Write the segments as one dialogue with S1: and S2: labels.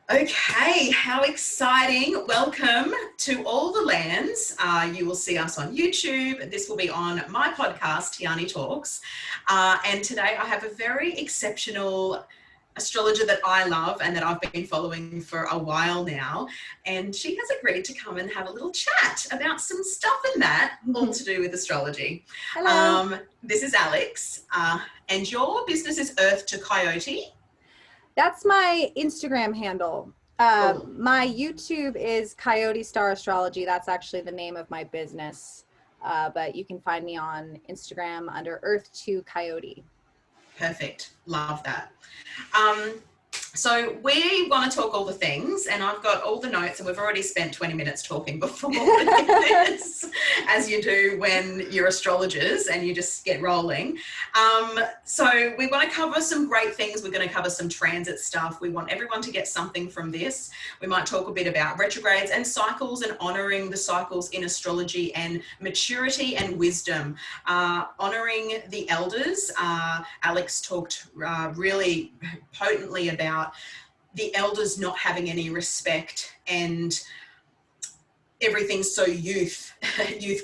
S1: Okay, how exciting. Welcome to all the lands. You will see us on YouTube. This will be on my podcast, Tiarnie Talks. And today I have a very exceptional astrologer that I love and that I've been following for a while now. And she has agreed to come and have a little chat about some stuff in that, all to do with astrology.
S2: Hello.
S1: This is Alex, and your business is Earth to Coyote.
S2: That's my Instagram handle.
S1: Cool.
S2: My YouTube is Coyote Star Astrology. That's actually the name of my business. But you can find me on Instagram under Earth to Coyote.
S1: Perfect. Love that. So we want to talk all the things, and I've got all the notes, and we've already spent 20 minutes talking before this, as you do when you're astrologers and you just get rolling. So we want to cover some great things. We're going to cover some transit stuff. We want everyone to get something from this. We might talk a bit about retrogrades and cycles and honouring the cycles in astrology and maturity and wisdom. Honouring the elders. Alex talked really potently about the elders not having any respect and everything's so youth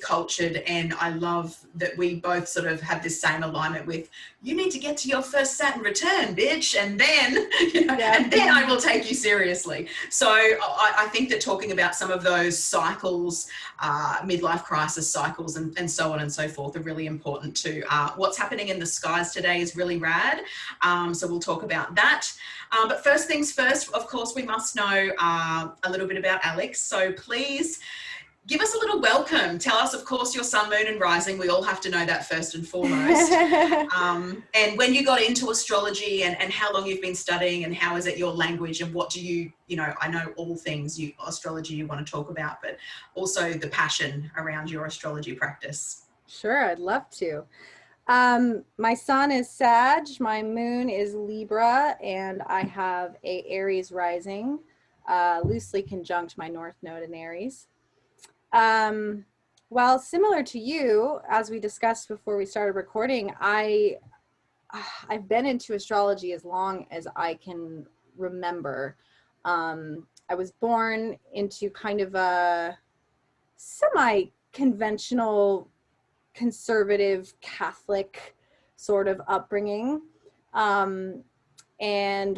S1: cultured, and I love that we both sort of have this same alignment with you need to get to your first Saturn return, bitch, and then and then I will take you seriously. So I think that talking about some of those cycles, midlife crisis cycles and so on and so forth are really important too. What's happening in the skies today is really rad, so we'll talk about that. But first things first, of course, we must know a little bit about Alex. So please give us a little welcome. Tell us, of course, your sun, moon and rising. We all have to know that first and foremost. And when you got into astrology and how long you've been studying and how is it your language and what do you I know all things astrology you want to talk about, but also the passion around your astrology practice.
S2: Sure, I'd love to. My sun is Sag, my moon is Libra, and I have a Aries rising, loosely conjunct my North Node in Aries. Well, similar to you, as we discussed before we started recording, I've been into astrology as long as I can remember. I was born into kind of a semi-conventional conservative Catholic sort of upbringing, and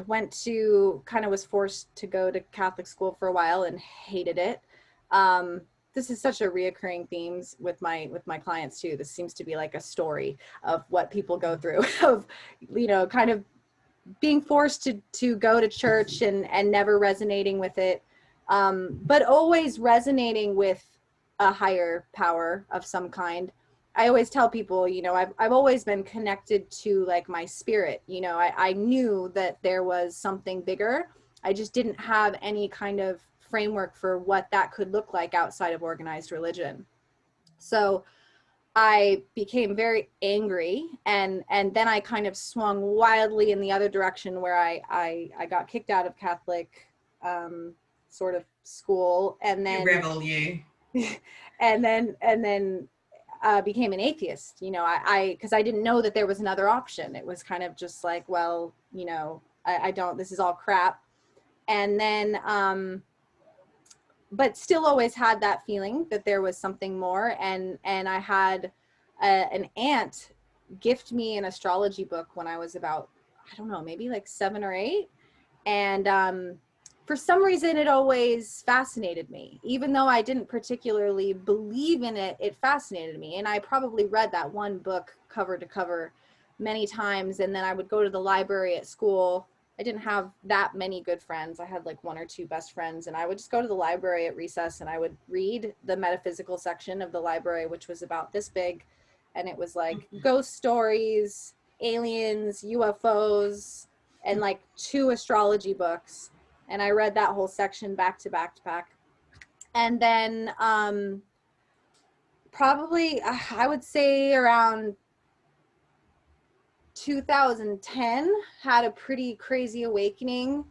S2: was forced to go to Catholic school for a while and hated it. This is such a reoccurring themes with my clients too. This seems to be like a story of what people go through of, kind of being forced to go to church and never resonating with it, but always resonating with a higher power of some kind. I always tell people, I've always been connected to like my spirit. I knew that there was something bigger. I just didn't have any kind of framework for what that could look like outside of organized religion. So I became very angry, and then I kind of swung wildly in the other direction where I got kicked out of Catholic sort of school, and then and then became an atheist. Because I didn't know that there was another option. It was kind of just like, well, I don't, this is all crap. And then but still always had that feeling that there was something more. And I had an aunt gift me an astrology book when I was about, I don't know, maybe like 7 or 8. And for some reason, it always fascinated me. Even though I didn't particularly believe in it, it fascinated me. And I probably read that one book cover to cover many times. And then I would go to the library at school. I didn't have that many good friends. I had like 1 or 2 best friends, and I would just go to the library at recess and I would read the metaphysical section of the library, which was about this big. And it was like ghost stories, aliens, UFOs, and like 2 astrology books. And I read that whole section back to back to back. And then probably, I would say around 2010, had a pretty crazy awakening.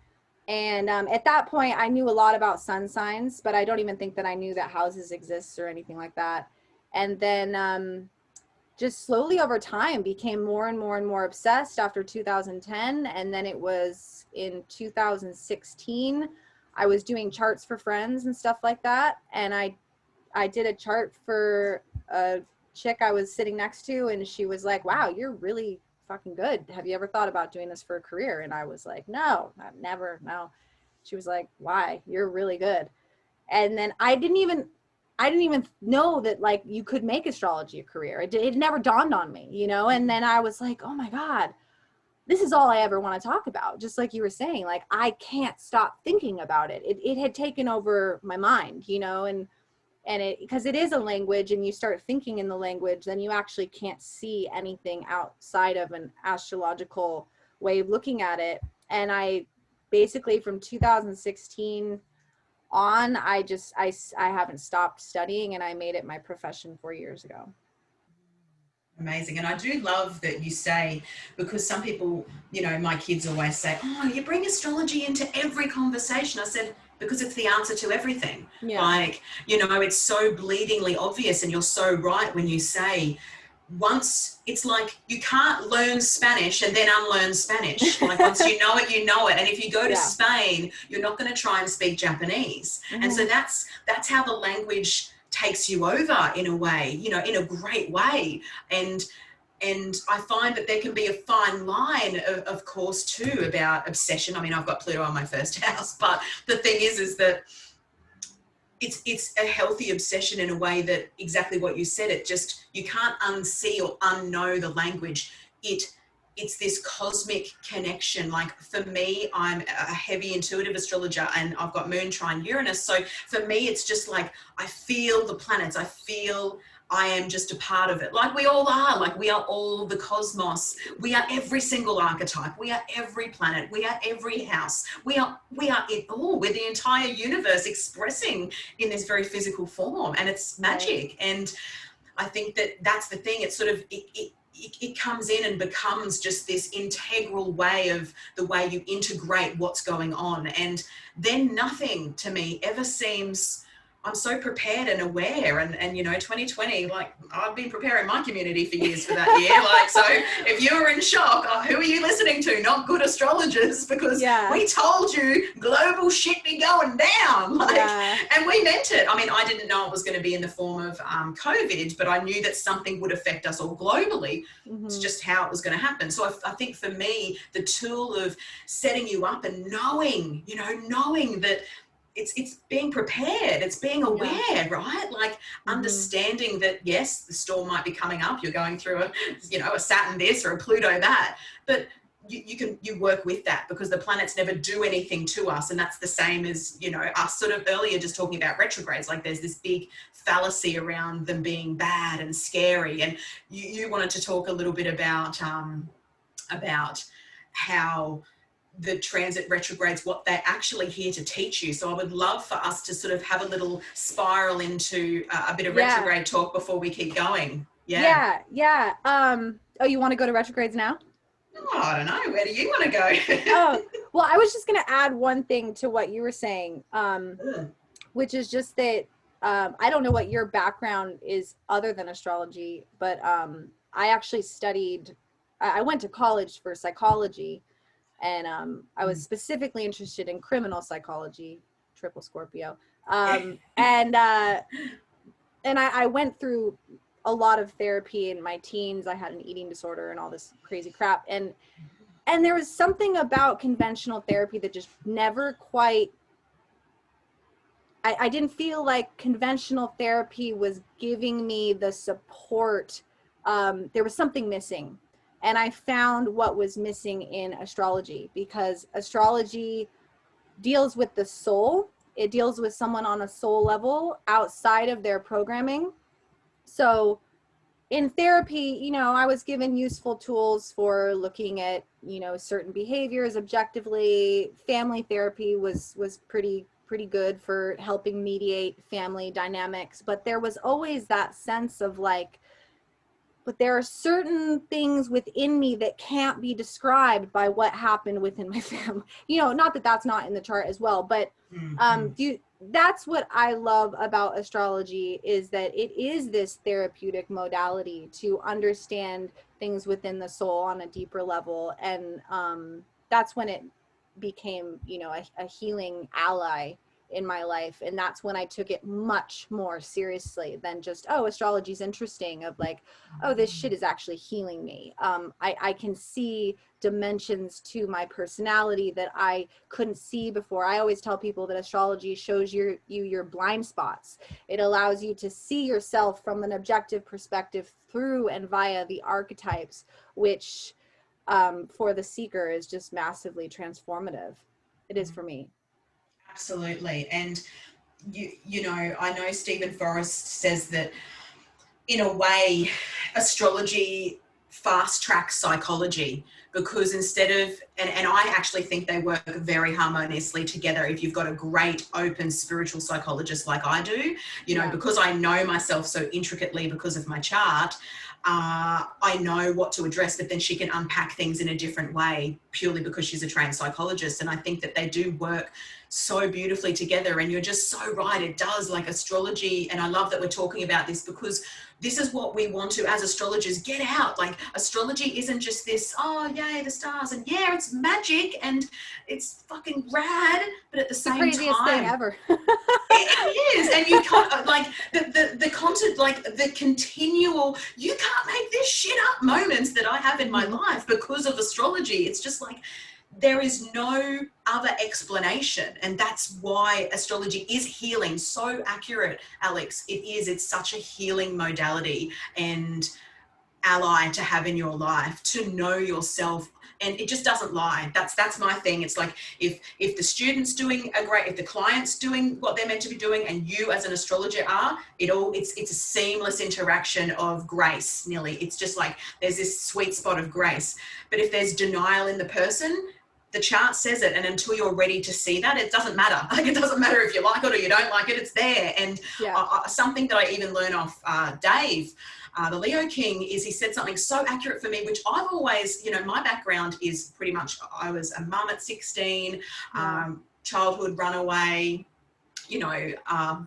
S2: And at that point, I knew a lot about sun signs, but I don't even think that I knew that houses exist or anything like that. And then just slowly over time became more and more and more obsessed after 2010. And then it was in 2016, I was doing charts for friends and stuff like that. And I did a chart for a chick I was sitting next to, and she was like, wow, you're really fucking good. Have you ever thought about doing this for a career? And I was like, no, I've never, no. She was like, why? You're really good. And then I didn't even know that like you could make astrology a career. It never dawned on me, you know? And then I was like, oh my God, this is all I ever want to talk about. Just like you were saying, like, I can't stop thinking about it. It had taken over my mind, you know, and it, because it is a language and you start thinking in the language, then you actually can't see anything outside of an astrological way of looking at it. And I basically from 2016 on, I haven't stopped studying, and I made it my profession 4 years ago.
S1: Amazing. And I do love that you say, because some people, you know, my kids always say, oh, you bring astrology into every conversation. I said, because it's the answer to everything. Yeah. Like, you know, it's so bleedingly obvious, and you're so right when you say, once it's like you can't learn Spanish and then unlearn Spanish. Like once you know it, you know it. And if you go to Spain, you're not going to try and speak Japanese. And so that's how the language takes you over in a way, you know, in a great way. And I find that there can be a fine line, of course, too, about obsession. I mean, I've got Pluto on my first house, but the thing is that it's a healthy obsession in a way that exactly what you said, it just, you can't unsee or unknow the language. It's this cosmic connection. Like for me, I'm a heavy intuitive astrologer, and I've got Moon trine Uranus. So for me, it's just like, I feel the planets. I feel I am just a part of it. Like we all are, like we are all the cosmos. We are every single archetype. We are every planet. We are every house. We are it all. We're the entire universe expressing in this very physical form, and it's magic. Right. And I think that that's the thing. It's sort of, it comes in and becomes just this integral way of the way you integrate what's going on. And then nothing to me ever seems, I'm so prepared and aware, and you know, 2020, like I've been preparing my community for years for that year. Like, so if you were in shock, who are you listening to? Not good astrologers, because we told you global shit be going down. Like, and we meant it. I mean, I didn't know it was going to be in the form of COVID, but I knew that something would affect us all globally. Mm-hmm. It's just how it was going to happen. So I think for me, the tool of setting you up and knowing that it's being prepared, it's being aware, right? Like understanding that, yes, the storm might be coming up, you're going through a Saturn this or a Pluto that, but you work with that, because the planets never do anything to us. And that's the same as, you know, us sort of earlier just talking about retrogrades. Like there's this big fallacy around them being bad and scary. And you wanted to talk a little bit about how the transit retrogrades, what they're actually here to teach you. So I would love for us to sort of have a little spiral into a bit of retrograde talk before we keep going.
S2: Yeah. Oh, you want to go to retrogrades now?
S1: Oh, I don't know. Where do you want to go?
S2: Oh, well, I was just going to add one thing to what you were saying, which is just that I don't know what your background is other than astrology, but I actually I went to college for psychology. And I was specifically interested in criminal psychology, triple Scorpio. And I went through a lot of therapy in my teens. I had an eating disorder and all this crazy crap. And there was something about conventional therapy that just never quite, I didn't feel like conventional therapy was giving me the support. There was something missing. And I found what was missing in astrology, because astrology deals with the soul. It deals with someone on a soul level outside of their programming. So in therapy, you know, I was given useful tools for looking at, you know, certain behaviors objectively. Family therapy was pretty good for helping mediate family dynamics. But there was always that sense of like, but there are certain things within me that can't be described by what happened within my family. You know, not that that's not in the chart as well, but that's what I love about astrology, is that it is this therapeutic modality to understand things within the soul on a deeper level. And that's when it became, you know, a healing ally in my life. And that's when I took it much more seriously than just, oh, astrology's interesting, of like, oh, this shit is actually healing me. I can see dimensions to my personality that I couldn't see before. I always tell people that astrology shows you your blind spots. It allows you to see yourself from an objective perspective through and via the archetypes, which for the seeker is just massively transformative. It is for me.
S1: Absolutely. And you know, I know Stephen Forrest says that in a way astrology fast tracks psychology, because instead of, and I actually think they work very harmoniously together. If you've got a great open spiritual psychologist like I do, you know, because I know myself so intricately because of my chart, I know what to address, but then she can unpack things in a different way purely because she's a trained psychologist. And I think that they do work so beautifully together. And you're just so right, it does, like astrology. And I love that we're talking about this, because this is what we want to, as astrologers, get out. Like astrology isn't just this, oh yay, the stars, and yeah, it's magic and it's fucking rad, but at the same time,
S2: the craziest thing ever.
S1: it is. And you can't, like the content, like the continual, you can't make this shit up moments that I have in my life because of astrology. It's just like, there is no other explanation. And that's why astrology is healing. So accurate, Alex. It is. It's such a healing modality and ally to have in your life, to know yourself. And it just doesn't lie. That's my thing. It's like if the student's doing if the client's doing what they're meant to be doing, and you as an astrologer are, it's a seamless interaction of grace, nearly. It's just like there's this sweet spot of grace. But if there's denial in the person, the chart says it, and until you're ready to see that, it doesn't matter. Like, it doesn't matter if you like it or you don't like it, it's there. And something that I even learn off Dave, the Leo King, is he said something so accurate for me, which I've always, you know, my background is pretty much, I was a mum at 16, childhood runaway, you know,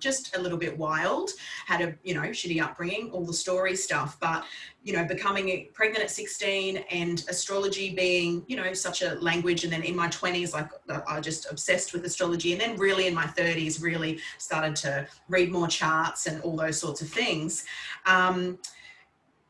S1: just a little bit wild, had a, you know, shitty upbringing, all the story stuff. But, you know, becoming pregnant at 16 and astrology being, you know, such a language. And then in my 20s, like I just obsessed with astrology. And then really in my 30s, really started to read more charts and all those sorts of things.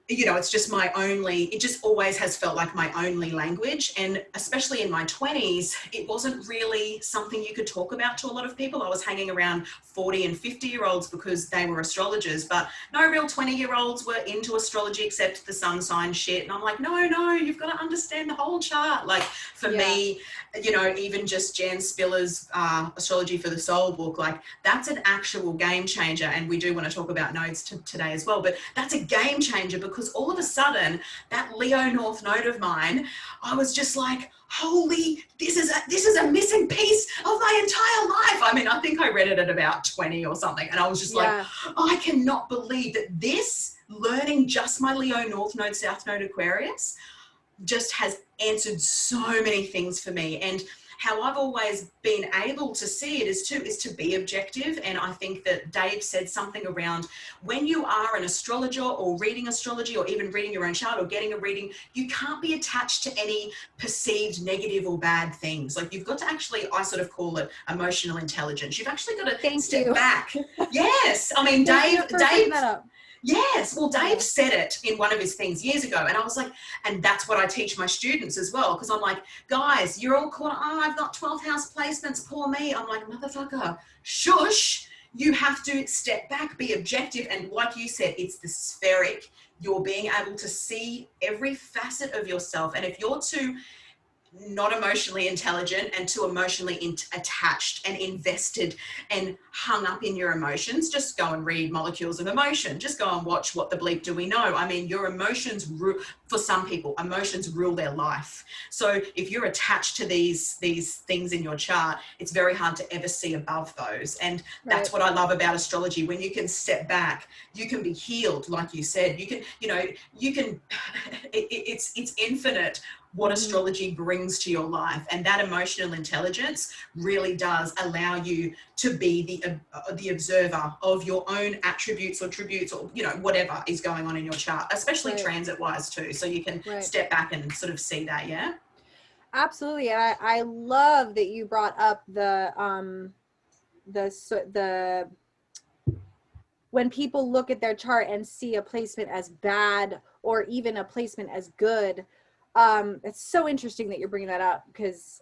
S1: You know, it's just it just always has felt like my only language. And especially in my 20s, it wasn't really something you could talk about to a lot of people. I was hanging around 40 and 50-year-olds because they were astrologers, but no real 20-year-olds were into astrology except the sun sign shit. And I'm like, no, you've got to understand the whole chart. Like for me, you know, even just Jan Spiller's Astrology for the Soul book, like that's an actual game changer. And we do want to talk about nodes today as well, but that's a game changer, because all of a sudden that Leo North node of mine, I was just like, holy, this is a missing piece of my entire life. I mean, I think I read it at about 20 or something, and I was just like, oh, I cannot believe that this learning just my Leo North node, South node Aquarius just has answered so many things for me. And how I've always been able to see it is to be objective. And I think that Dave said something around, when you are an astrologer or reading astrology or even reading your own chart or getting a reading, you can't be attached to any perceived negative or bad things. Like, you've got to actually, I sort of call it emotional intelligence. You've actually got to step back. Yes. I mean, Dave, yes. Well, Dave said it in one of his things years ago. And I was like, and that's what I teach my students as well. Because I'm like, guys, you're all caught, oh, I've got 12th house placements, poor me. I'm like, motherfucker, shush. You have to step back, be objective. And like you said, it's the spheric. You're being able to see every facet of yourself. And if you're too not emotionally intelligent and too emotionally attached and invested and hung up in your emotions, just go and read Molecules of Emotion. Just go and watch What the Bleep Do We Know? I mean, your emotions, for some people, emotions rule their life. So if you're attached to these things in your chart, it's very hard to ever see above those. And that's what I love about astrology. When you can step back, you can be healed, like you said. You can, it's infinite what astrology brings to your life. And that emotional intelligence really does allow you to be the observer of your own attributes or tributes, or, you know, whatever is going on in your chart, especially transit wise too. So you can step back and sort of see that. Yeah.
S2: Absolutely. And I love that you brought up the when people look at their chart and see a placement as bad or even a placement as good. It's so interesting that you're bringing that up, because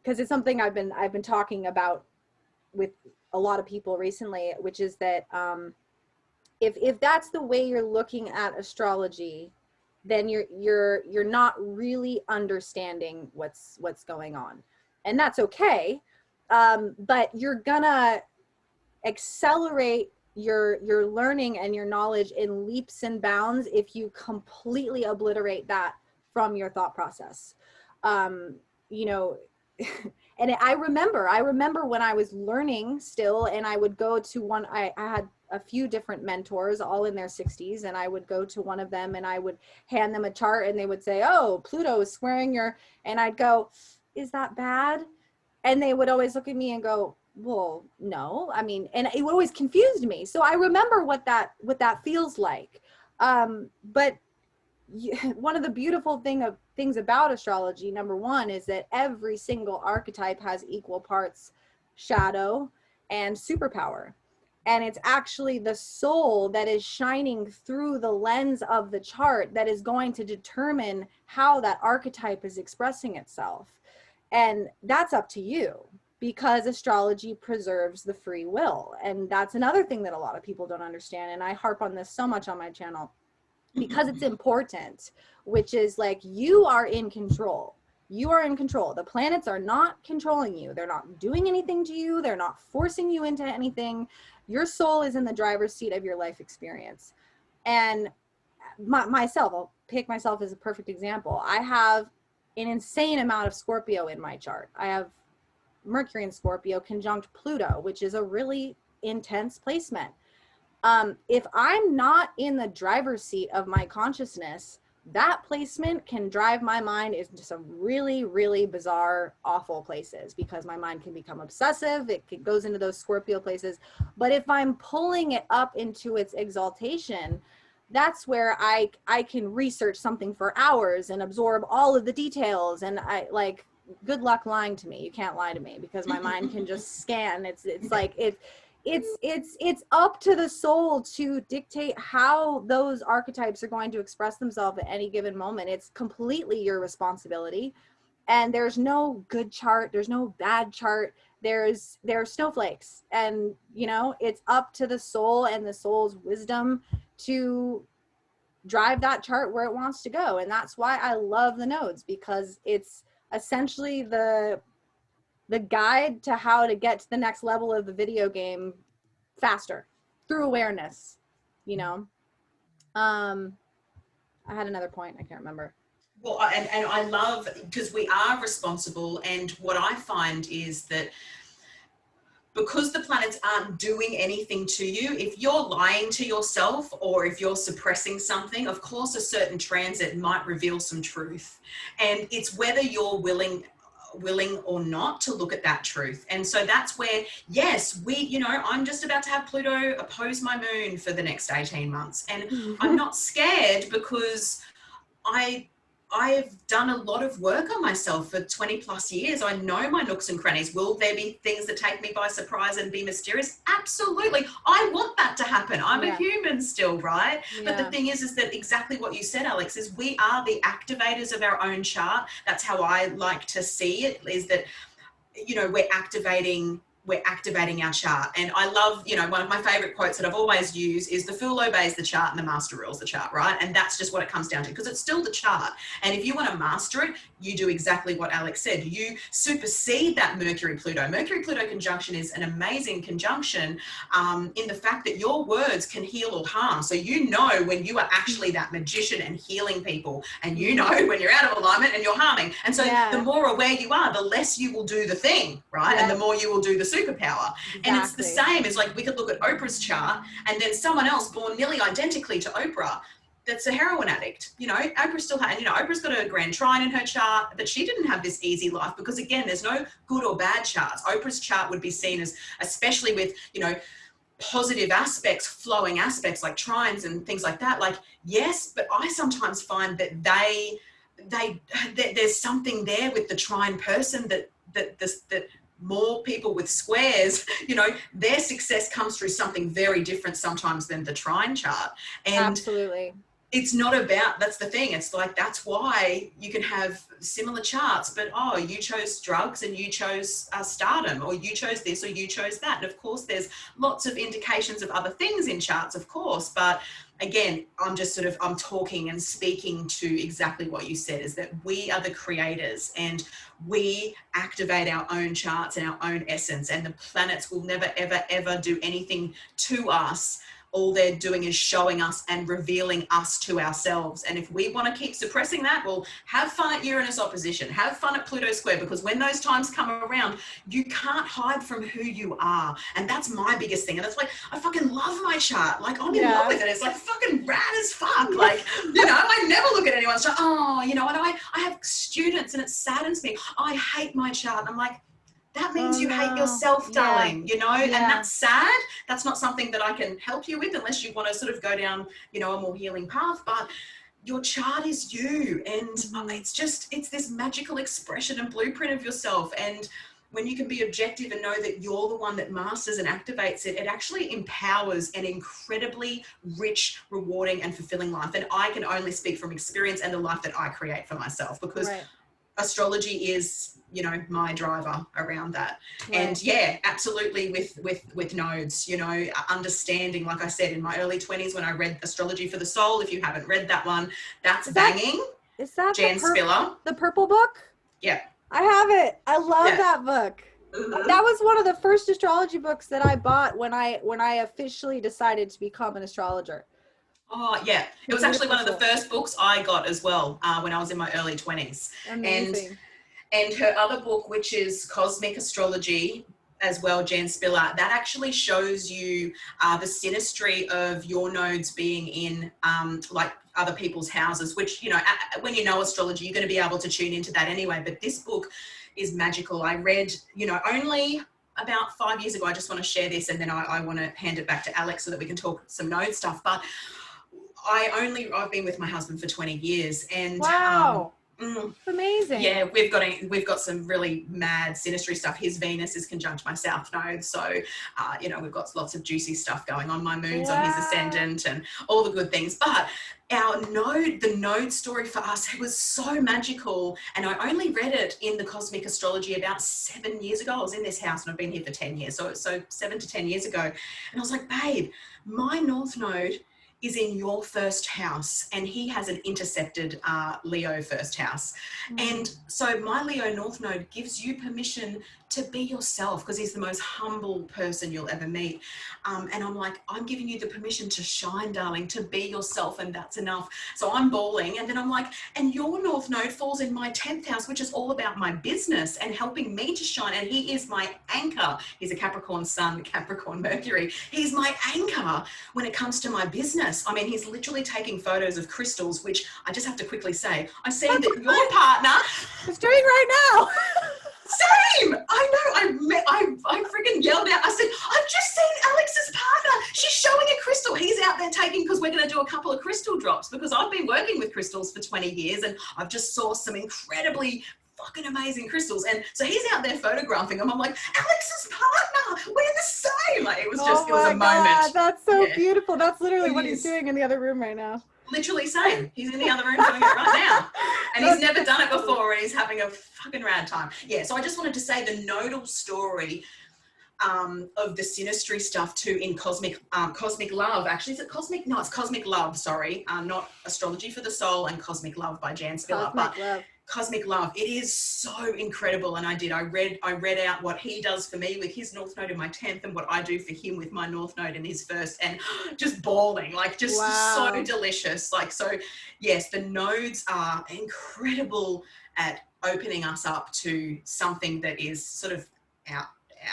S2: it's something I've been talking about with a lot of people recently, which is that if that's the way you're looking at astrology, then you're not really understanding what's going on, and that's okay. But you're gonna accelerate your learning and your knowledge in leaps and bounds if you completely obliterate that from your thought process. You know, and I remember when I was learning still, and I would go to one, I had a few different mentors all in their 60s, and I would go to one of them and I would hand them a chart and they would say, oh, Pluto is squaring your, and I'd go, is that bad? And they would always look at me and go, well, no, I mean, and it always confused me. So I remember what that feels like. But one of the beautiful things about astrology, number one, is that every single archetype has equal parts shadow and superpower. And it's actually the soul that is shining through the lens of the chart that is going to determine how that archetype is expressing itself. And that's up to you, because astrology preserves the free will. And that's another thing that a lot of people don't understand. And I harp on this so much on my channel because it's important, which is like, you are in control. You are in control. The planets are not controlling you. They're not doing anything to you. They're not forcing you into anything. Your soul is in the driver's seat of your life experience. And myself, I'll pick myself as a perfect example. I have an insane amount of Scorpio in my chart. I have Mercury in Scorpio conjunct Pluto, which is a really intense placement. If I'm not in the driver's seat of my consciousness, that placement can drive my mind into some really, really bizarre, awful places, because my mind can become obsessive. It goes into those Scorpio places. But if I'm pulling it up into its exaltation, that's where I can research something for hours and absorb all of the details. And I like, good luck lying to me. You can't lie to me, because my mind can just scan. It's like, it's up to the soul to dictate how those archetypes are going to express themselves at any given moment. It's completely your responsibility. And there's no good chart. There's no bad chart. There's snowflakes. And, you know, it's up to the soul and the soul's wisdom to drive that chart where it wants to go. And that's why I love the nodes, because it's essentially the guide to how to get to the next level of the video game faster through awareness, you know. I had another point, I can't remember.
S1: Well, and I love, because we are responsible, and what I find is that because the planets aren't doing anything to you, if you're lying to yourself or if you're suppressing something, of course a certain transit might reveal some truth. And it's whether you're willing or not to look at that truth. And so that's where, yes, I'm just about to have Pluto oppose my moon for the next 18 months. And I'm not scared, because I've done a lot of work on myself for 20 plus years. I know my nooks and crannies. Will there be things that take me by surprise and be mysterious? Absolutely. I want that to happen. I'm a human still, right? Yeah. But the thing is that exactly what you said, Alex, is we are the activators of our own chart. That's how I like to see it, is that, you know, we're activating our chart. And I love, you know, one of my favorite quotes that I've always used is, the fool obeys the chart and the master rules the chart, right? And that's just what it comes down to, because it's still the chart. And if you want to master it, you do exactly what Alex said. You supersede that Mercury-Pluto. Mercury-Pluto conjunction is an amazing conjunction in the fact that your words can heal or harm. So you know when you are actually that magician and healing people, and you know when you're out of alignment and you're harming. And so the more aware you are, the less you will do the thing, right? And the more you will do the superpower. Exactly. And it's the same. It's like, we could look at Oprah's chart, and then someone else born nearly identically to Oprah, that's a heroin addict. You know, Oprah still had, you know, Oprah's got a grand trine in her chart, but she didn't have this easy life because, again, there's no good or bad charts. Oprah's chart would be seen as, especially with, you know, positive aspects, flowing aspects like trines and things like that. Like, yes, but I sometimes find that there's something there with the trine person that more people with squares, you know, their success comes through something very different sometimes than the trine chart. And
S2: absolutely.
S1: It's not about, that's the thing. It's like, that's why you can have similar charts, but, oh, you chose drugs and you chose stardom, or you chose this or you chose that. And of course, there's lots of indications of other things in charts, of course. But again, I'm talking and speaking to exactly what you said, is that we are the creators and we activate our own charts and our own essence, and the planets will never, ever, ever do anything to us. All they're doing is showing us and revealing us to ourselves. And if we want to keep suppressing that, well, have fun at Uranus opposition, have fun at Pluto square, because when those times come around, you can't hide from who you are. And that's my biggest thing. And that's why I fucking love my chart. Like, I'm in love with it. It's like fucking rad as fuck. Like, you know, I never look at anyone's chart. Oh, you know, and I have students and it saddens me. I hate my chart. And I'm like, that means you hate yourself, darling, you know, and that's sad. That's not something that I can help you with unless you want to sort of go down, you know, a more healing path. But your chart is you. And it's this magical expression and blueprint of yourself. And when you can be objective and know that you're the one that masters and activates it, it actually empowers an incredibly rich, rewarding and fulfilling life. And I can only speak from experience and the life that I create for myself, because astrology is, you know, my driver around that. And yeah, absolutely with nodes, you know, understanding, like I said, in my early 20s when I read Astrology for the Soul, if you haven't read that one, that's banging.
S2: Is that
S1: Jan Spiller?
S2: The purple book?
S1: Yeah.
S2: I have it. I love that book. That was one of the first astrology books that I bought when I officially decided to become an astrologer.
S1: Oh, yeah. It was actually one of the first books I got as well when I was in my early 20s.
S2: Amazing.
S1: And her other book, which is Cosmic Astrology as well, Jan Spiller, that actually shows you the synastry of your nodes being in like other people's houses, which, you know, when you know astrology, you're going to be able to tune into that anyway. But this book is magical. I read, you know, only about 5 years ago. I just want to share this, and then I want to hand it back to Alex so that we can talk some node stuff. But I've been with my husband for 20 years, and
S2: amazing.
S1: Yeah, we've got some really mad synastry stuff. His Venus is conjunct my South Node, so you know, we've got lots of juicy stuff going on. My moon's on his ascendant and all the good things. But the node story for us, it was so magical, and I only read it in the Cosmic Astrology about 7 years ago. I was in this house and I've been here for 10 years, so 7 to 10 years ago, and I was like, babe, my North Node is in your first house, and he has an intercepted Leo first house. And so my Leo North Node gives you permission to be yourself, because he's the most humble person you'll ever meet. And I'm like, I'm giving you the permission to shine, darling, to be yourself, and that's enough. So I'm bawling, and then I'm like, and your North Node falls in my 10th house, which is all about my business and helping me to shine. And he is my anchor. He's a Capricorn Sun, Capricorn Mercury. He's my anchor when it comes to my business. I mean, he's literally taking photos of crystals, which I just have to quickly say, I see that your partner
S2: is doing right now.
S1: Same. I know. I freaking yelled out. I said, I've just seen Alex's partner. She's showing a crystal. He's out there taking, because we're going to do a couple of crystal drops, because I've been working with crystals for 20 years and I've just sourced some incredibly fucking amazing crystals. And so he's out there photographing them. I'm like, Alex's partner, we're the same. Like, it was just, it was a moment.
S2: That's so beautiful. That's literally what he's doing in the other room right now.
S1: Literally same. He's in the other room doing it right now. And he's never done it before, and he's having a fucking rad time. Yeah, so I just wanted to say the nodal story of the synastry stuff too in Cosmic Love. Actually, is it Cosmic? No, it's Cosmic Love, sorry. Not Astrology for the Soul and Cosmic Love by Jan Spiller. Cosmic Love. It is so incredible. And I read out what he does for me with his North Node in my 10th and what I do for him with my North Node in his first, and just bawling, like just so delicious. Like, so yes, the nodes are incredible at opening us up to something that is sort of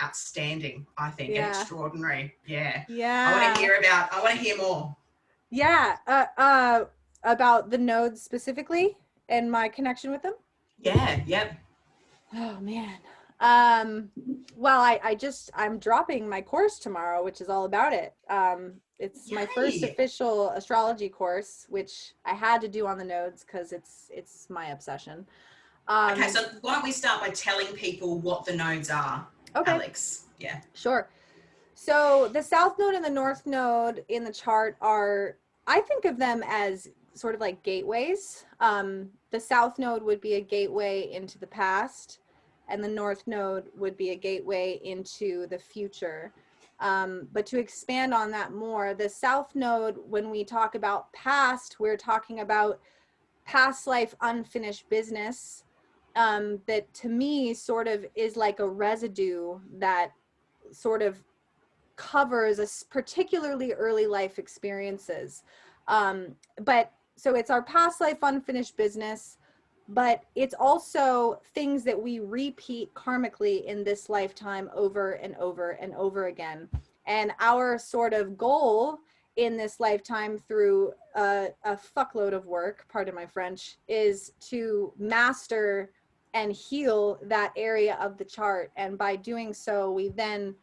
S1: outstanding, I think, and extraordinary. Yeah. I want to hear more.
S2: Yeah. About the nodes specifically and my connection with them?
S1: Yeah, yep.
S2: Oh man. Well, I'm dropping my course tomorrow, which is all about it. It's my first
S1: Yay.
S2: official astrology course, which I had to do on the nodes because it's my obsession.
S1: Okay, so why don't we start by telling people what the nodes are,
S2: Okay,
S1: Alex? Yeah.
S2: sure. So the south node and the north node in the chart are, I think of them as sort of like gateways. The south node would be a gateway into the past, and the north node would be a gateway into the future. But to expand on that more, the south node, when we talk about past, we're talking about past life unfinished business. That to me sort of is like a residue that sort of covers a particularly early life experiences. But so it's our past life unfinished business, but it's also things that we repeat karmically in this lifetime over and over and over again. And our sort of goal in this lifetime through a fuckload of work, pardon my French, is to master and heal that area of the chart. And by doing so, we then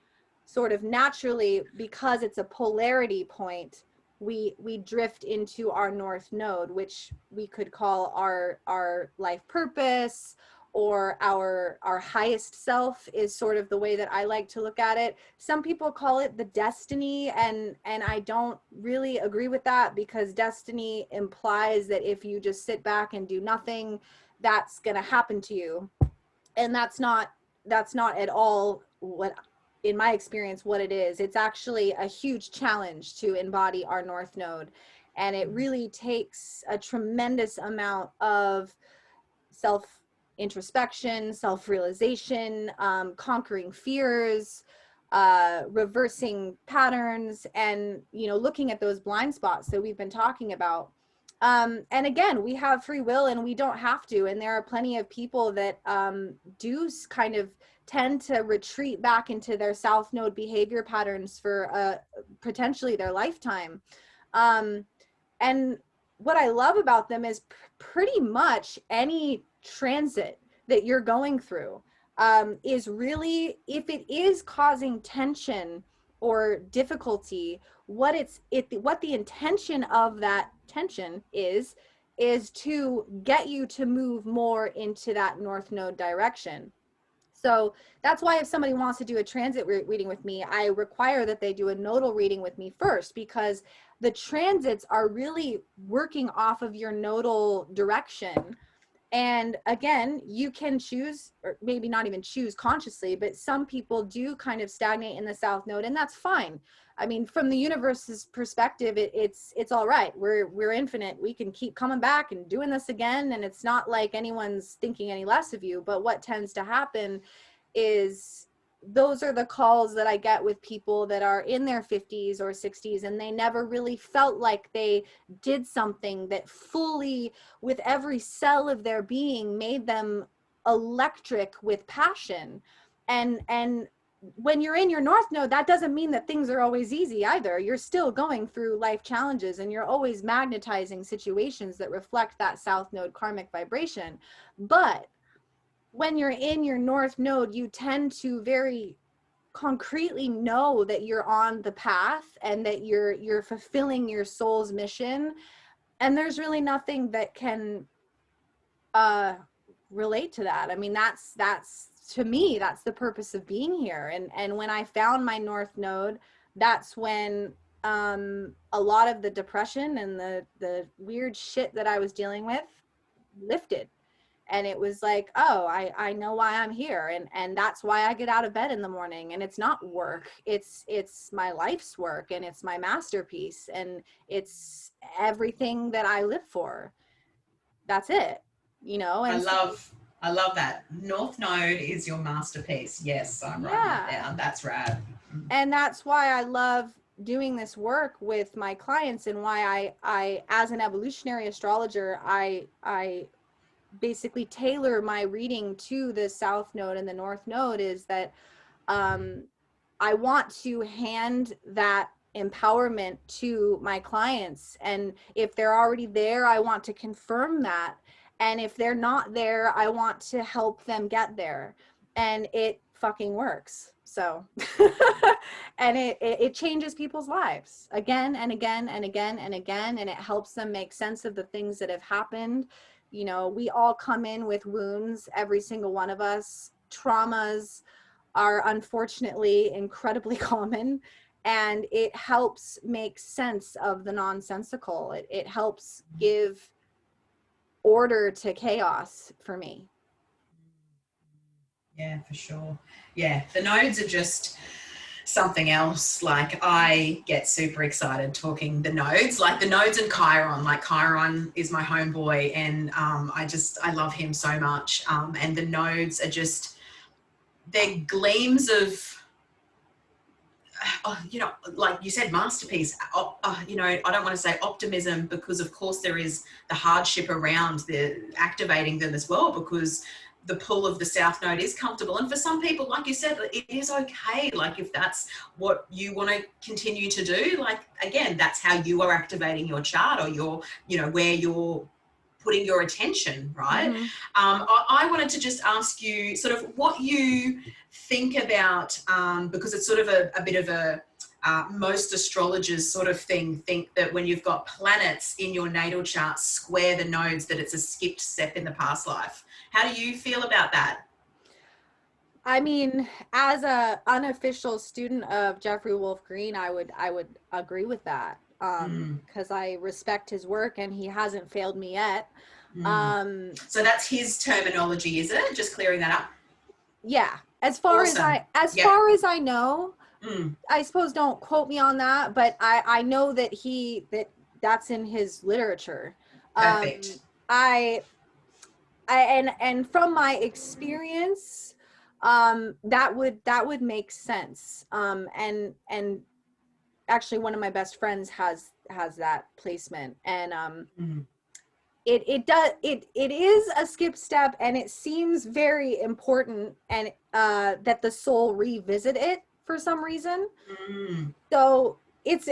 S2: sort of naturally, because it's a polarity point, we drift into our north node, which we could call our life purpose, or our highest self is sort of the way that I like to look at it. Some people call it the destiny, and I don't really agree with that, because destiny implies that if you just sit back and do nothing, that's going to happen to you. And that's not at all what, in my experience, what it is. It's actually a huge challenge to embody our north node, and it really takes a tremendous amount of self introspection, self realization, conquering fears, reversing patterns, and looking at those blind spots that we've been talking about. And again, we have free will and we don't have to. And there are plenty of people that do kind of tend to retreat back into their south node behavior patterns for potentially their lifetime. And what I love about them is pretty much any transit that you're going through is really, if it is causing tension or difficulty, what the intention of that tension is to get you to move more into that north node direction. So that's why if somebody wants to do a transit reading with me, I require that they do a nodal reading with me first, because the transits are really working off of your nodal direction. And again, you can choose, or maybe not even choose consciously, but some people do kind of stagnate in the south node, and that's fine. I mean, from the universe's perspective, it's all right. We're infinite. We can keep coming back and doing this again, and it's not like anyone's thinking any less of you. But what tends to happen is, those are the calls that I get with people that are in their 50s or 60s, and they never really felt like they did something that fully, with every cell of their being, made them electric with passion. And when you're in your north node, that doesn't mean that things are always easy either. You're still going through life challenges, and you're always magnetizing situations that reflect that south node karmic vibration. But when you're in your north node, you tend to very concretely know that you're on the path and that you're fulfilling your soul's mission. And there's really nothing that can relate to that. I mean, that's to me, that's the purpose of being here. And when I found my north node, that's when a lot of the depression and the weird shit that I was dealing with lifted. And it was like, oh, I know why I'm here. And that's why I get out of bed in the morning. And it's not work. It's my life's work, and it's my masterpiece, and it's everything that I live for. That's it, And
S1: I love that. North node is your masterpiece. Yes, I'm writing it down. That's rad.
S2: And that's why I love doing this work with my clients, and why I as an evolutionary astrologer, I basically tailor my reading to the south node and the north node, is that I want to hand that empowerment to my clients. And if they're already there, I want to confirm that. And if they're not there, I want to help them get there. And it fucking works. So, and it changes people's lives again and again and again and again. And it helps them make sense of the things that have happened. You know, we all come in with wounds, every single one of us. Traumas are unfortunately incredibly common, and it helps make sense of the nonsensical. It helps give order to chaos for me.
S1: Yeah, for sure. Yeah, the nodes are just something else. Like, I get super excited talking the nodes, like the nodes and Chiron. Like, Chiron is my homeboy, and I love him so much. And the nodes are just, they're gleams of, you know, like you said, masterpiece. You know, I don't want to say optimism, because of course there is the hardship around the activating them as well, because the pull of the South Node is comfortable. And for some people, like you said, it is okay. Like, if that's what you want to continue to do, like, again, that's how you are activating your chart, or your, you know, where you're putting your attention, right?
S2: Mm-hmm.
S1: I wanted to just ask you sort of what you think about, because it's sort of a bit of a, most astrologers sort of think that when you've got planets in your natal chart square the nodes, that it's a skipped step in the past life. How do you feel about that?
S2: I mean, as a unofficial student of Jeffrey Wolf Green, I would agree with that, because I respect his work and he hasn't failed me yet.
S1: So that's his terminology, is it? Just clearing that up.
S2: Yeah, as far
S1: Awesome.
S2: far as I know,
S1: Mm.
S2: I suppose don't quote me on that, but I know that that's in his literature.
S1: Perfect.
S2: I and from my experience, that would make sense. And actually one of my best friends has that placement, and it is a skip step, and it seems very important, and that the soul revisit it for some reason. So it's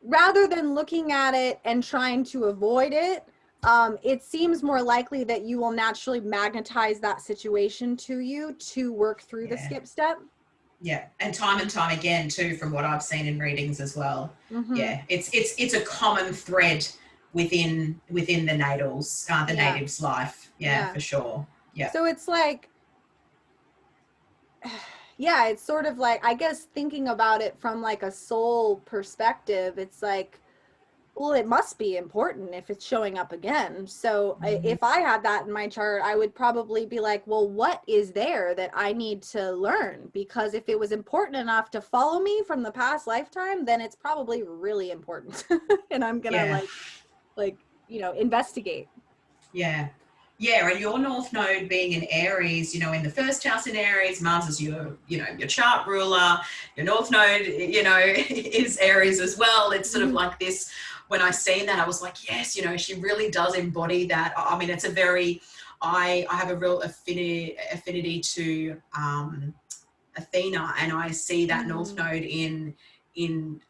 S2: rather than looking at it and trying to avoid it, it seems more likely that you will naturally magnetize that situation to you to work through the skip step.
S1: Yeah, and time again too, from what I've seen in readings as well.
S2: Mm-hmm.
S1: Yeah, it's a common thread within the natals, the native's life. Yeah, for sure. Yeah.
S2: So it's like, yeah, it's sort of like, I guess thinking about it from like a soul perspective, it's like, well, it must be important if it's showing up again. So if I had that in my chart, I would probably be like, well, what is there that I need to learn? Because if it was important enough to follow me from the past lifetime, then it's probably really important. And I'm gonna like, you know, investigate.
S1: Yeah. Yeah, and your North Node being in Aries, you know, in the first house in Aries, Mars is your, you know, your chart ruler. Your North Node, you know, is Aries as well. It's sort of like this, when I seen that, I was like, yes, you know, she really does embody that. I mean, it's a very, I have a real affinity to Athena, and I see that North Node in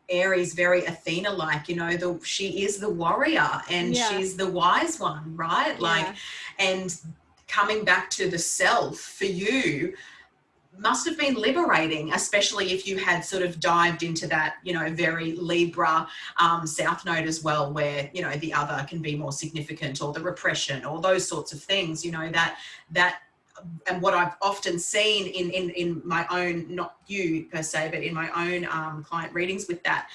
S1: Aries very Athena-like, you know, she is the warrior, and she's the wise one, right? Like, and coming back to the self for you must have been liberating, especially if you had sort of dived into that, you know, very Libra South Node as well, where, you know, the other can be more significant, or the repression, or those sorts of things, you know, that and what I've often seen in my own, not you per se, but in my own client readings with that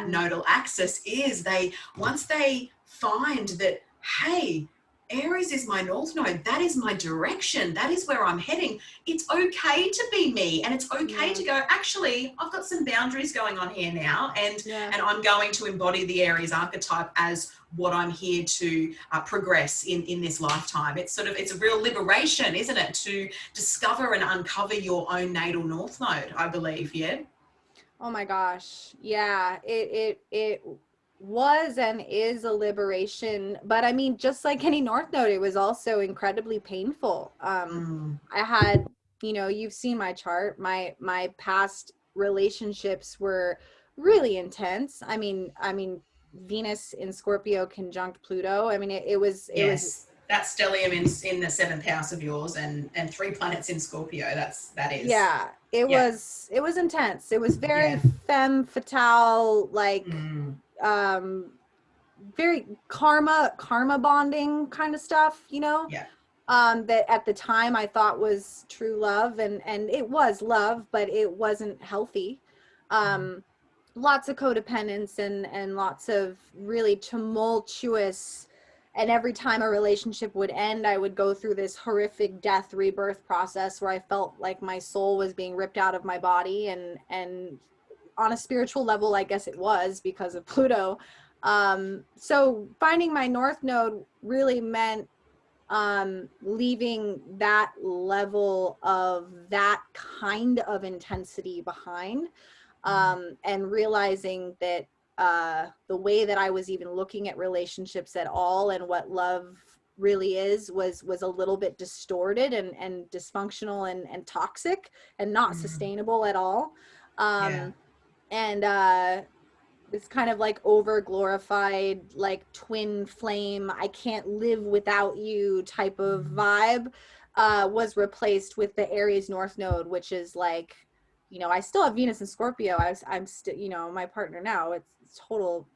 S1: nodal axis, is once they find that, hey, Aries is my North Node, that is my direction, that is where I'm heading, it's okay to be me, and it's okay to go, actually, I've got some boundaries going on here now, and I'm going to embody the Aries archetype as what I'm here to progress in this lifetime. It's sort of, it's a real liberation, isn't it, to discover and uncover your own natal North Node, I believe. Yeah.
S2: Oh my gosh. Yeah, it was and is a liberation, but I mean, just like any North Node, it was also incredibly painful. I had, you know, you've seen my chart, my past relationships were really intense. Venus in Scorpio conjunct Pluto. I mean, it was
S1: that stellium in the 7th house of yours, and 3 planets in Scorpio. That is.
S2: Yeah, it was intense. It was very
S1: Yeah.
S2: femme fatale, like very karma bonding kind of stuff, you know.
S1: Yeah.
S2: That at the time I thought was true love, and it was love, but it wasn't healthy. Lots of codependence and lots of really tumultuous, and every time a relationship would end, I would go through this horrific death rebirth process where I felt like my soul was being ripped out of my body, and on a spiritual level, I guess it was because of Pluto. So finding my North Node really meant leaving that level of that kind of intensity behind, and realizing that the way that I was even looking at relationships at all and what love really is was a little bit distorted and dysfunctional and toxic and not sustainable at all. And this kind of like over glorified, like twin flame, I can't live without you type of vibe was replaced with the Aries North Node, which is like, you know, I still have Venus and Scorpio. I'm still, you know, my partner now, it's total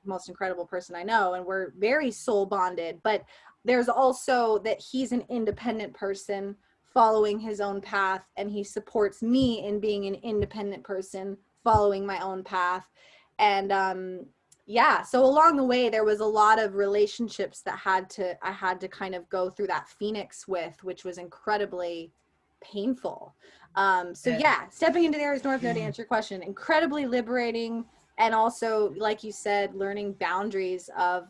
S2: most incredible person I know, and we're very soul bonded, but there's also that he's an independent person following his own path, and he supports me in being an independent person following my own path. And yeah, so along the way there was a lot of relationships that I had to kind of go through that phoenix with, which was incredibly painful. So yeah, stepping into the Aries North Node, to answer your question, incredibly liberating, and also, like you said, learning boundaries of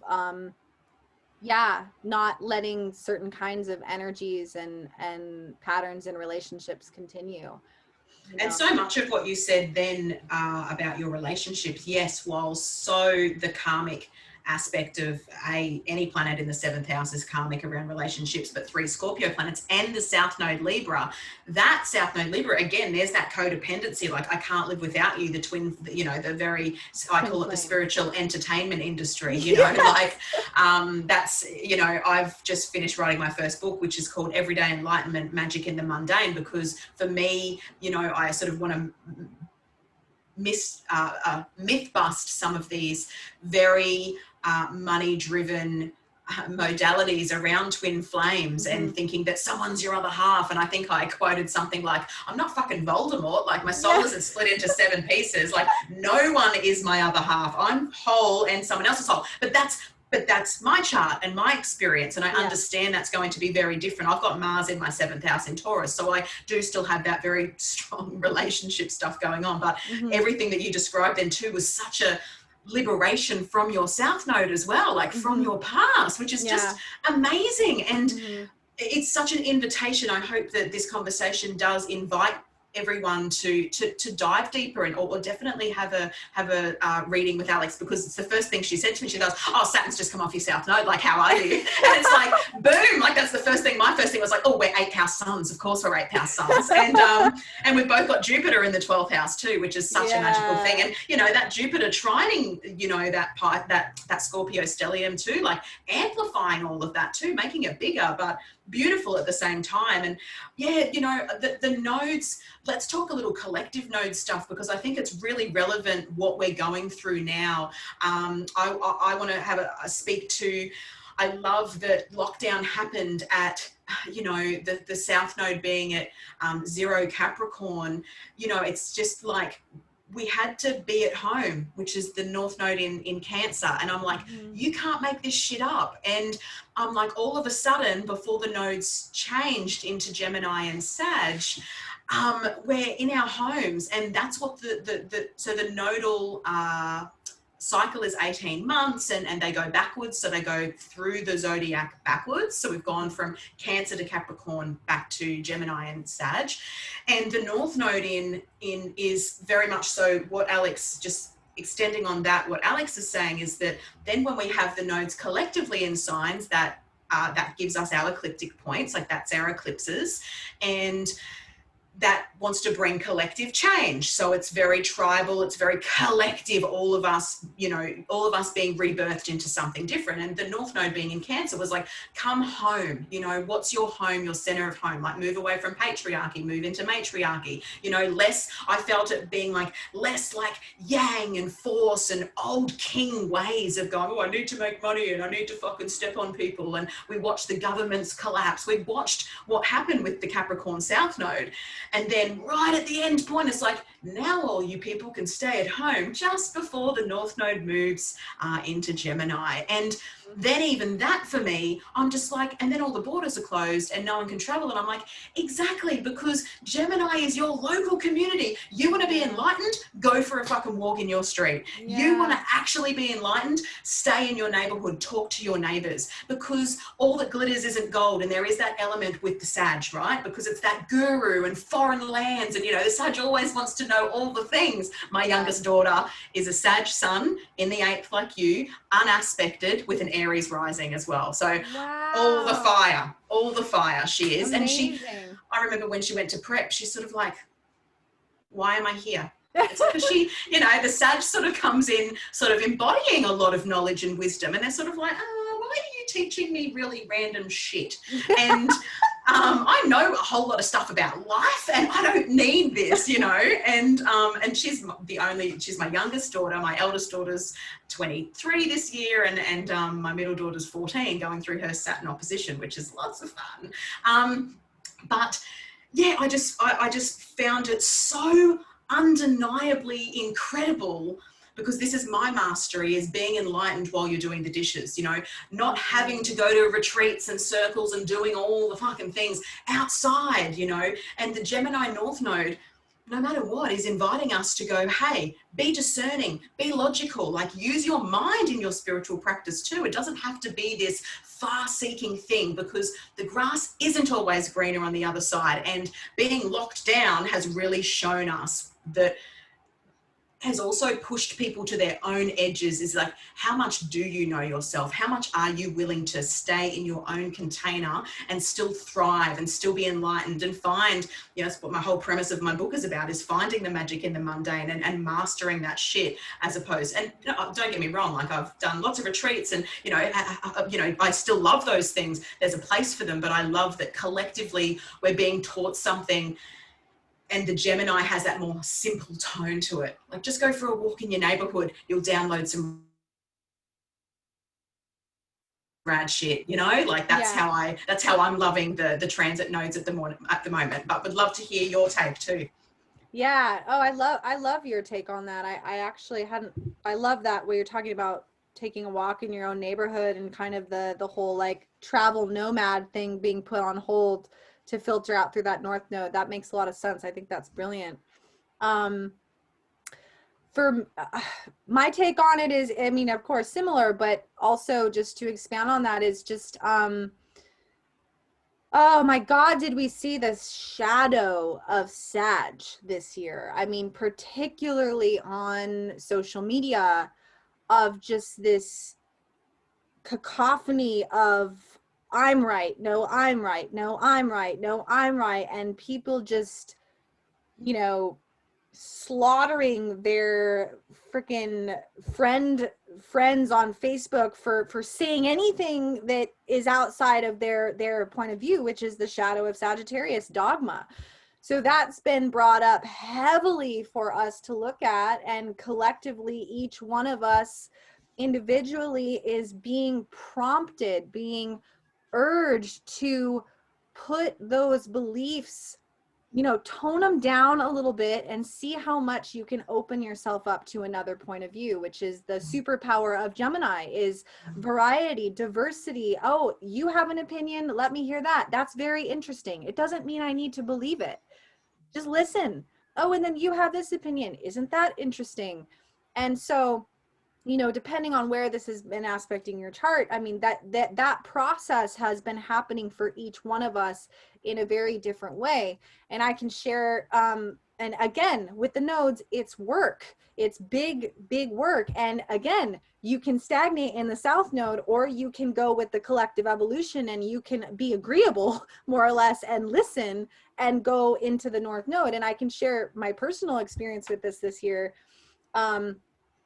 S2: not letting certain kinds of energies and patterns in relationships continue.
S1: And so much of what you said then about your relationships, yes, while so the karmic aspect of any planet in the 7th house is karmic around relationships, but 3 Scorpio planets and the South Node Libra, that South Node Libra, again, there's that codependency, like I can't live without you, the twin, you know, the very, I call it the spiritual entertainment industry, you know, like that's, you know, I've just finished writing my first book, which is called Everyday Enlightenment, Magic in the Mundane, because for me, you know, I sort of want to myth bust some of these very money-driven modalities around twin flames and thinking that someone's your other half. And I think I quoted something like, I'm not fucking Voldemort, like my soul isn't split into 7 pieces, like no one is my other half, I'm whole and someone else is whole. But that's my chart and my experience, and I understand that's going to be very different. I've got Mars in my 7th house in Taurus, so I do still have that very strong relationship stuff going on, but everything that you described then too was such a liberation from your South Node as well, like from your past, which is just amazing. And it's such an invitation. I hope that this conversation does invite everyone to dive deeper and or definitely have a reading with Alex, because it's the first thing she said to me. She goes, oh, Saturn's just come off your South Node, like how are you? And it's like boom, like that's the first thing. My first thing was like, oh, we're 8th house suns, of course we're 8th house suns. And we've both got Jupiter in the 12th house too, which is such a magical thing. And you know, that Jupiter trining, you know, that Scorpio stellium too, like amplifying all of that too, making it bigger but beautiful at the same time. And yeah, you know, the nodes, let's talk a little collective node stuff, because I think it's really relevant what we're going through now. I want to have a speak to, I love that lockdown happened at, you know, the South Node being at 0 Capricorn. You know, it's just like we had to be at home, which is the North Node in Cancer. And I'm like, you can't make this shit up. And I'm like, all of a sudden, before the nodes changed into Gemini and Sag, we're in our homes. And that's what so the nodal cycle is 18 months and they go backwards. So they go through the zodiac backwards. So we've gone from Cancer to Capricorn back to Gemini and Sag. And the North Node in is very much so what Alex, just extending on that, what Alex is saying is that then when we have the nodes collectively in signs, that gives us our ecliptic points, like that's our eclipses. And that wants to bring collective change. So it's very tribal, it's very collective, all of us, you know, all of us being rebirthed into something different. And the North Node being in Cancer was like, come home, you know, what's your home, your center of home? Like move away from patriarchy, move into matriarchy, you know, less, I felt it being like less like yang and force and old king ways of going, oh, I need to make money and I need to fucking step on people. And we watched the governments collapse. We watched what happened with the Capricorn South Node. And then right at the end point, it's like, now all you people can stay at home just before the North Node moves into Gemini. And then even that for me, I'm just like, and then all the borders are closed and no one can travel. And I'm like, exactly, because Gemini is your local community. You want to be enlightened? Go for a fucking walk in your street.
S2: Yeah.
S1: You want to actually be enlightened? Stay in your neighborhood, talk to your neighbors, because all that glitters isn't gold. And there is that element with the Sag, right? Because it's that guru and foreign lands. And, you know, the Sag always wants to know all the things. My youngest daughter is a Sag sun in the 8th, like you, unaspected with an Aries rising as well. So
S2: wow.
S1: all the fire she is.
S2: Amazing.
S1: And I remember when she went to prep, she's sort of like, why am I here? It's like, she, you know, the Sag sort of comes in sort of embodying a lot of knowledge and wisdom. And they're sort of like, oh, why are you teaching me really random shit? And I know a whole lot of stuff about life and I don't need this, you know. And she's my youngest daughter. My eldest daughter's 23 this year, and my middle daughter's 14, going through her Saturn opposition, which is lots of fun. But yeah, I just found it so undeniably incredible, because this is my mastery, is being enlightened while you're doing the dishes, you know, not having to go to retreats and circles and doing all the fucking things outside, you know. And the Gemini North Node, no matter what, is inviting us to go, hey, be discerning, be logical, like use your mind in your spiritual practice too. It doesn't have to be this far-seeking thing, because the grass isn't always greener on the other side. And being locked down has really shown us that, has also pushed people to their own edges, is like, how much do you know yourself? How much are you willing to stay in your own container and still thrive and still be enlightened and find, you know, that's what my whole premise of my book is about, is finding the magic in the mundane and mastering that shit, as opposed, and you know, don't get me wrong, like I've done lots of retreats and, you know, I still love those things. There's a place for them, but I love that collectively we're being taught something. And the Gemini has that more simple tone to it. Like, just go for a walk in your neighborhood. You'll download some rad shit, you know, like that's how I'm loving the transit nodes at the moment, but would love to hear your take too.
S2: Yeah. Oh, I love your take on that. I love that where you're talking about taking a walk in your own neighborhood and kind of the whole like travel nomad thing being put on hold to filter out through that North Node. That makes a lot of sense. I think that's brilliant. For my take on it is, I mean, of course, similar, but also just to expand on that is just, oh my God, did we see this shadow of Sag this year? I mean, particularly on social media, of just this cacophony of I'm right, no, I'm right, no, I'm right, no, I'm right. And people just, you know, slaughtering their freaking friends on Facebook for saying anything that is outside of their point of view, which is the shadow of Sagittarius dogma. So that's been brought up heavily for us to look at, and collectively each one of us individually is being prompted, being urged to put those beliefs, you know, tone them down a little bit and see how much you can open yourself up to another point of view, which is the superpower of Gemini, is variety, diversity. Oh, you have an opinion, let me hear that. That's very interesting. It doesn't mean I need to believe it. Just listen. Oh, and then you have this opinion. Isn't that interesting? And so, you know, depending on where this has been aspecting your chart, I mean, that process has been happening for each one of us in a very different way. And I can share and again, with the nodes, it's work. It's big, big work. And again, you can stagnate in the south node, or you can go with the collective evolution and you can be agreeable more or less and listen and go into the north node. And I can share my personal experience with this year,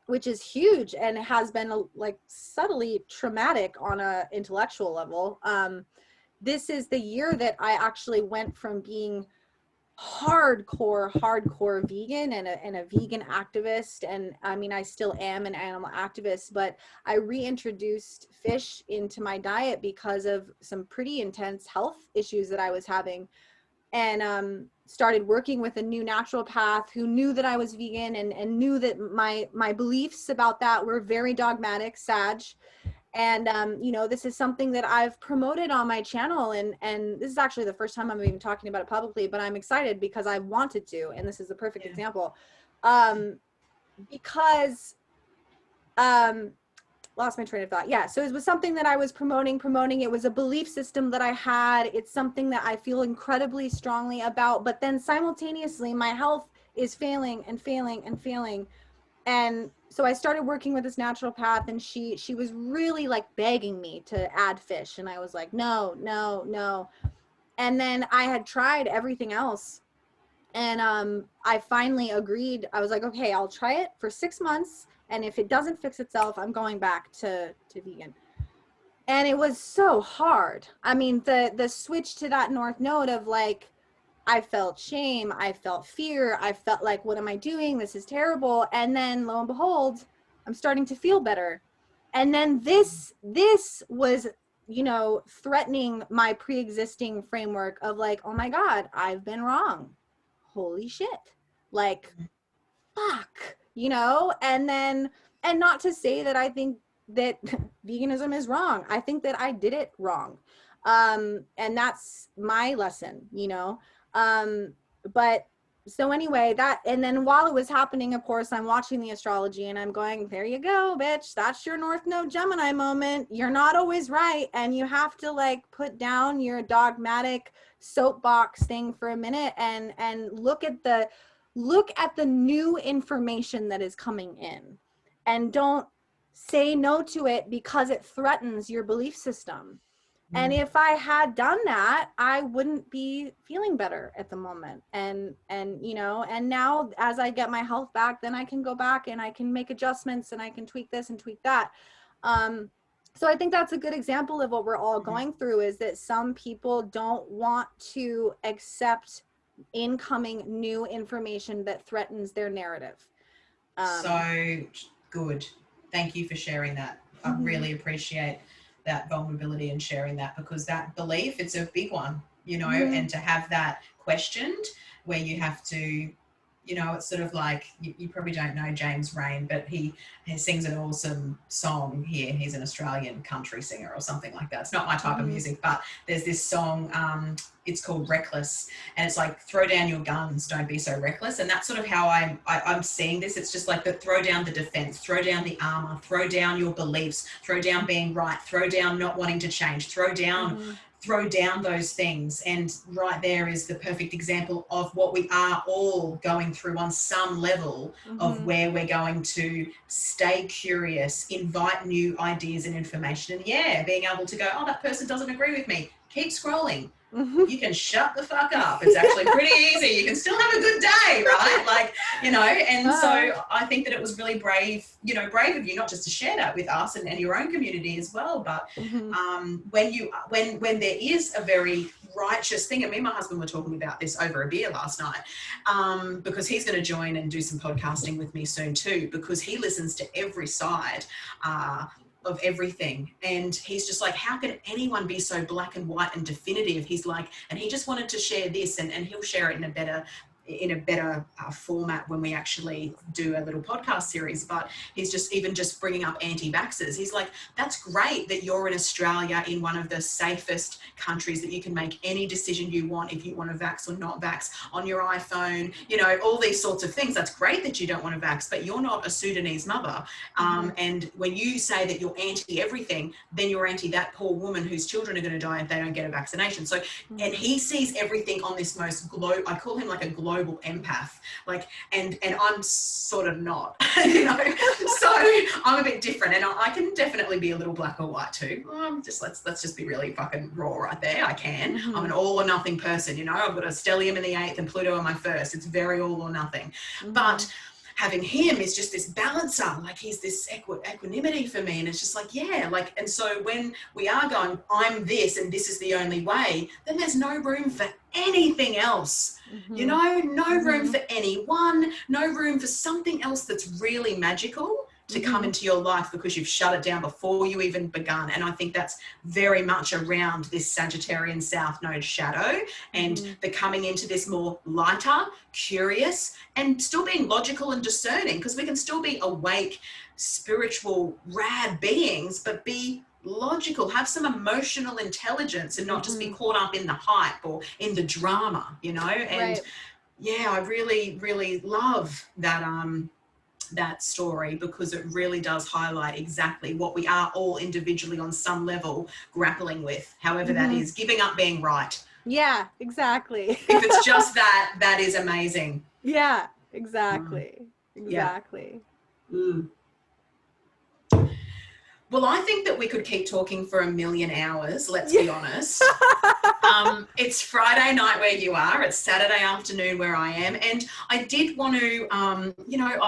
S2: which is huge and has been like subtly traumatic on a intellectual level. This is the year that I actually went from being hardcore vegan and a vegan activist, and I mean, I still am an animal activist, but I reintroduced fish into my diet because of some pretty intense health issues that I was having, and started working with a new naturopath who knew that I was vegan and knew that my beliefs about that were very dogmatic, Sag. And, you know, this is something that I've promoted on my channel, and this is actually the first time I'm even talking about it publicly, but I'm excited because I wanted to, and this is a perfect example. Because, lost my train of thought. Yeah. So it was something that I was promoting. It was a belief system that I had. It's something that I feel incredibly strongly about, but then simultaneously my health is failing. And so I started working with this naturopath, and she was really like begging me to add fish. And I was like, no. And then I had tried everything else. And I finally agreed. I was like, okay, I'll try it for 6 months. And if it doesn't fix itself, I'm going back to vegan. And it was so hard. I mean, the switch to that north node of like, I felt shame, I felt fear, I felt like, what am I doing? This is terrible. And then lo and behold, I'm starting to feel better. And then this was, you know, threatening my pre-existing framework of like, oh my God, I've been wrong. Holy shit. Like, fuck, you know? And then, and not to say that I think that veganism is wrong. I think that I did it wrong. And that's my lesson, you know? But so anyway, that, and then while it was happening, of course, I'm watching the astrology and I'm going, there you go, bitch. That's your North Node Gemini moment. You're not always right. And you have to like put down your dogmatic soapbox thing for a minute and look at the new information that is coming in, and don't say no to it because it threatens your belief system. And if I had done that, I wouldn't be feeling better at the moment. And you know, and now as I get my health back, then I can go back and I can make adjustments and I can tweak this and tweak that. So I think that's a good example of what we're all going through, is that some people don't want to accept incoming new information that threatens their narrative.
S1: So good. Thank you for sharing that. I really appreciate that vulnerability and sharing that, because that belief, it's a big one, you know, and to have that questioned where you have to, you know, it's sort of like, you probably don't know James Rain, but he sings an awesome song here. He's an Australian country singer or something like that. It's not my type of music, but there's this song, it's called Reckless, and it's like, throw down your guns, don't be so reckless. And that's sort of how I'm seeing this. It's just like, throw down the defense, throw down the armor, throw down your beliefs, throw down being right, throw down not wanting to change, throw down those things. And right there is the perfect example of what we are all going through on some level, of where we're going to stay curious, invite new ideas and information, and being able to go, oh, that person doesn't agree with me, keep scrolling. You can shut the fuck up. It's actually pretty easy. You can still have a good day, right? Like, you know, and so I think that it was really brave, you know, brave of you, not just to share that with us and your own community as well, but when there is a very righteous thing, and me and my husband were talking about this over a beer last night, because he's going to join and do some podcasting with me soon too, because he listens to every side of everything, and he's just like, how can anyone be so black and white and definitive? He's like, and he just wanted to share this, and he'll share it in a better format when we actually do a little podcast series. But he's just bringing up anti-vaxxers. He's like, that's great that you're in Australia, in one of the safest countries, that you can make any decision you want, if you want to vax or not vax, on your iPhone, you know, all these sorts of things. That's great that you don't want to vax, but you're not a Sudanese mother. And when you say that you're anti everything, then you're anti that poor woman whose children are going to die if they don't get a vaccination. So, and he sees everything on this most I call him like a global global empath, like, and I'm sort of not, you know, so I'm a bit different, and I can definitely be a little black or white too. Let's just be really fucking raw right there. I can.
S2: Mm-hmm.
S1: I'm an all or nothing person, you know. I've got a stellium in the 8th and Pluto in my 1st. It's very all or nothing.
S2: Mm-hmm.
S1: But having him is just this balancer, like he's this equanimity for me. And it's just like, yeah, like, and so when we are going, I'm this and this is the only way, then there's no room for anything else.
S2: Mm-hmm.
S1: You know, no
S2: Mm-hmm.
S1: room for anyone, no room for something else that's really magical to
S2: Mm-hmm.
S1: come into your life because you've shut it down before you even begun. And I think that's very much around this Sagittarian South Node shadow and
S2: Mm-hmm.
S1: the coming into this more lighter, curious, and still being logical and discerning, because we can still be awake, spiritual, rad beings, but be logical, have some emotional intelligence and not just be caught up in the hype or in the drama, you know. And
S2: Right.
S1: yeah, I really, really love that that story, because it really does highlight exactly what we are all individually on some level grappling with, however that is, giving up being right.
S2: Yeah, exactly.
S1: If it's just that, that is amazing.
S2: Yeah, exactly. Exactly.
S1: Yeah. Mm. Well, I think that we could keep talking for a million hours, let's be honest. It's Friday night where you are, it's Saturday afternoon where I am, and I did want to, you know,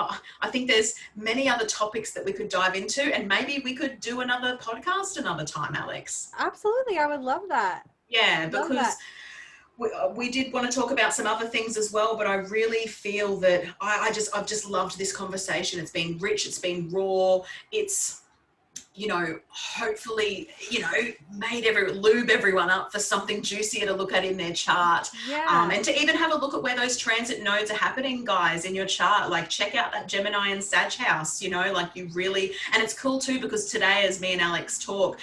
S1: I think there's many other topics that we could dive into, and maybe we could do another podcast another time, Alex.
S2: Absolutely, I would love that.
S1: Yeah, because we did want to talk about some other things as well, but I really feel that I've just loved this conversation. It's been rich, it's been raw, it's, you know, hopefully, you know, lube everyone up for something juicier to look at in their chart.
S2: Yeah.
S1: And to even have a look at where those transit nodes are happening, guys, in your chart. Like, check out that Gemini and Sag house, you know, like you really, and it's cool too, because today, as me and Alex talk,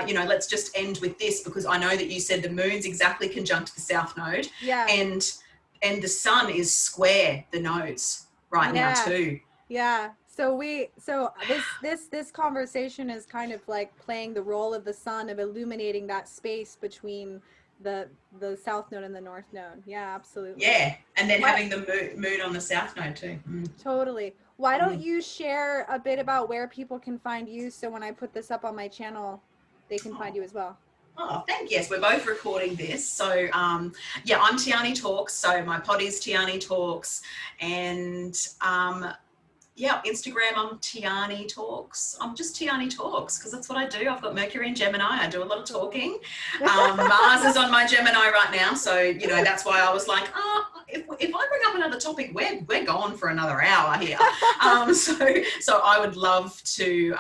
S1: you know, let's just end with this, because I know that you said the moon's exactly conjunct the South Node.
S2: Yeah.
S1: And the sun is square the nodes right now too.
S2: Yeah. So this conversation is kind of like playing the role of the sun, of illuminating that space between the South Node and the North Node. Yeah, absolutely.
S1: Yeah, and then having the moon on the South Node too.
S2: Totally. Why don't you share a bit about where people can find you, so when I put this up on my channel, they can find you as well?
S1: Oh, thank you. Yes, we're both recording this. So, yeah, I'm Tiarnie Talks. So my pod is Tiarnie Talks, and yeah, Instagram, I'm Tiarnie Talks. I'm just Tiarnie Talks, because that's what I do. I've got Mercury in Gemini. I do a lot of talking. Mars is on my Gemini right now. So, you know, that's why I was like, if I bring up another topic, we're gone for another hour here. So I would love to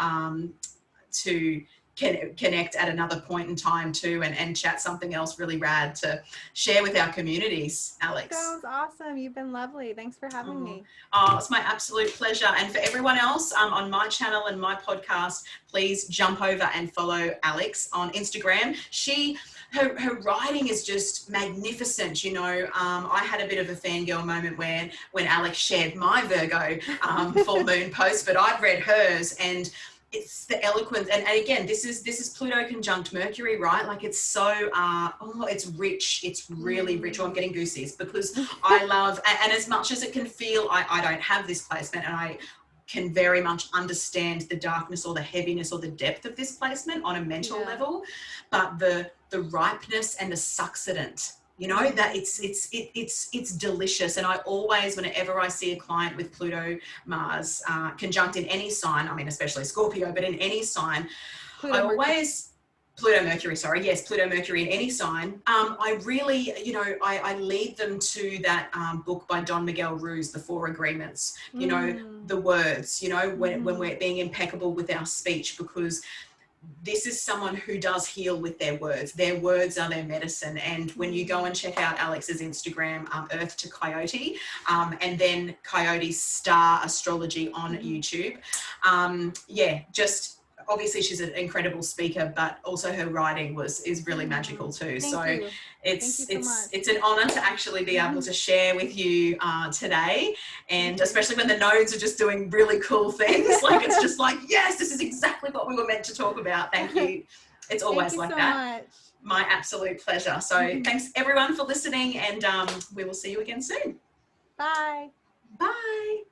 S1: connect at another point in time too, and chat something else really rad to share with our communities, Alex.
S2: Sounds awesome. You've been lovely. Thanks for having me.
S1: Oh, it's my absolute pleasure. And for everyone else on my channel and my podcast, please jump over and follow Alex on Instagram. Her writing is just magnificent. You know, I had a bit of a fangirl moment when Alex shared my Virgo full moon post, but I've read hers, and it's the eloquence, and again, this is Pluto conjunct Mercury, right? Like, it's so it's rich, it's really rich. I'm getting goosies, because I love, and as much as it can feel, I don't have this placement, and I can very much understand the darkness or the heaviness or the depth of this placement on a mental level, but the ripeness and the succinent, you know, that it's delicious. And I always, whenever I see a client with Pluto Mars conjunct in any sign, I mean, especially Scorpio, but in any sign, Pluto Mercury in any sign, I really, you know, I lead them to that book by Don Miguel Ruiz, The Four Agreements, you know, the words, you know, when we're being impeccable with our speech, because this is someone who does heal with their words. Their words are their medicine. And when you go and check out Alex's Instagram, Earth to Coyote, and then Coyote Star Astrology on YouTube, yeah, just obviously she's an incredible speaker, but also her writing is really magical too.
S2: Thank you.
S1: It's an honor to actually be able to share with you today, and especially when the nodes are just doing really cool things. Like, it's just like, yes, this is exactly what we were meant to talk about. Thank you. It's always like that. My absolute pleasure. So thanks everyone for listening, and we will see you again soon.
S2: Bye.
S1: Bye.